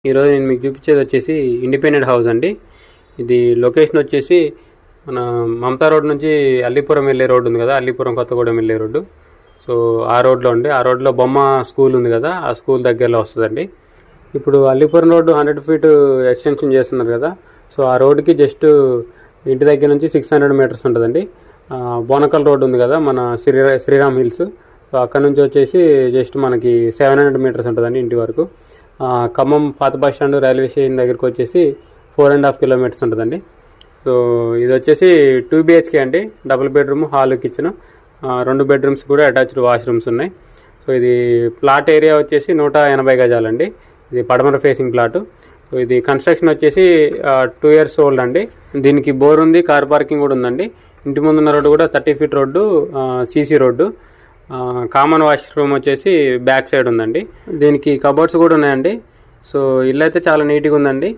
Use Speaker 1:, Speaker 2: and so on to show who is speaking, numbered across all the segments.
Speaker 1: ఈరోజు నేను మీకు చూపించేది వచ్చేసి ఇండిపెండెంట్ హౌస్ అండి. ఇది లొకేషన్ వచ్చేసి మన మమతా రోడ్ నుంచి అల్లీపురం వెళ్ళే రోడ్డు ఉంది కదా, అల్లీపురం కొత్తగూడెం వెళ్ళే రోడ్డు. సో ఆ రోడ్లో అండి, ఆ రోడ్లో బొమ్మ స్కూల్ ఉంది కదా, ఆ స్కూల్ దగ్గరలో వస్తుందండి. ఇప్పుడు అల్లీపురం రోడ్డు 100 ఫీట్ ఎక్స్టెన్షన్ చేస్తున్నారు కదా, సో ఆ రోడ్డుకి జస్ట్ ఇంటి దగ్గర నుంచి 600 మీటర్స్ ఉంటుందండి. బోనకల్ రోడ్డు ఉంది కదా మన శ్రీరామ్ హిల్స్, సో అక్కడ నుంచి వచ్చేసి జస్ట్ మనకి 700 మీటర్స్ ఉంటుందండి ఇంటి వరకు. ఖమ్మం పాత బస్ స్టాండ్ రైల్వే స్టేషన్ దగ్గరికి వచ్చేసి 4.5 కిలోమీటర్స్ ఉంటుందండి. సో ఇది వచ్చేసి 2 BHK అండి, double bedroom, hall, kitchen, 2 bedrooms కూడా అటాచ్డ్ వాష్రూమ్స్ ఉన్నాయి. సో ఇది ప్లాట్ ఏరియా వచ్చేసి 180 గజాలండి. ఇది పడమర ఫేసింగ్ ప్లాటు. సో ఇది కన్స్ట్రక్షన్ వచ్చేసి 2 years ఓల్డ్ అండి. దీనికి బోర్ ఉంది, కార్ పార్కింగ్ కూడా ఉందండి. ఇంటి ముందున్న రోడ్డు కూడా 30 feet road, CC road. Common washroom వచ్చేసి బ్యాక్ సైడ్ ఉందండి. దీనికి కబోర్డ్స్ కూడా ఉన్నాయండి. సో ఇల్లు అయితే చాలా నీట్గా ఉందండి.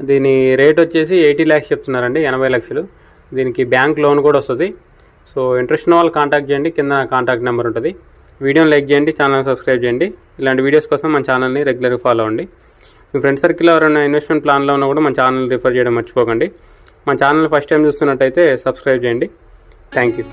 Speaker 1: దీని రేట్ వచ్చేసి 80 lakhs చెప్తున్నారండి, 80 లక్షలు. దీనికి బ్యాంక్ లోన్ కూడా వస్తుంది. సో ఇంట్రెస్ట్ ఉన్న వాళ్ళు కాంటాక్ట్ చేయండి, కింద కాంటాక్ట్ నెంబర్ ఉంటుంది. వీడియోని లైక్ చేయండి, ఛానల్ సబ్స్క్రైబ్ చేయండి. ఇలాంటి వీడియోస్ కోసం మన ఛానల్ని రెగ్యులర్గా ఫాలో అవ్వండి. మీ ఫ్రెండ్ సర్కిల్లో ఎవరైనా ఇన్వెస్ట్మెంట్ ప్లాన్లో ఉన్నా కూడా మన ఛానల్ రిఫర్ చేయడం మర్చిపోకండి. మన ఛానల్ ఫస్ట్ టైం చూస్తున్నట్టయితే సబ్స్క్రైబ్ చేయండి. Thank you.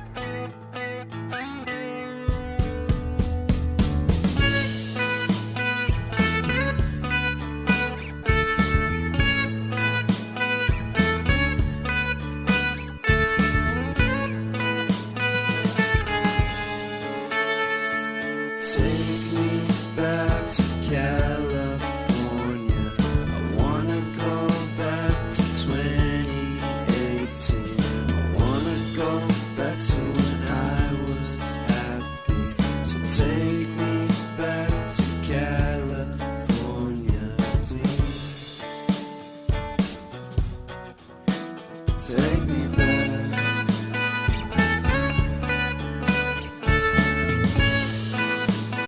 Speaker 2: Take me back to California. I wanna go back to 2018. I wanna go back to when I was happy. So take me back to California, please. Take me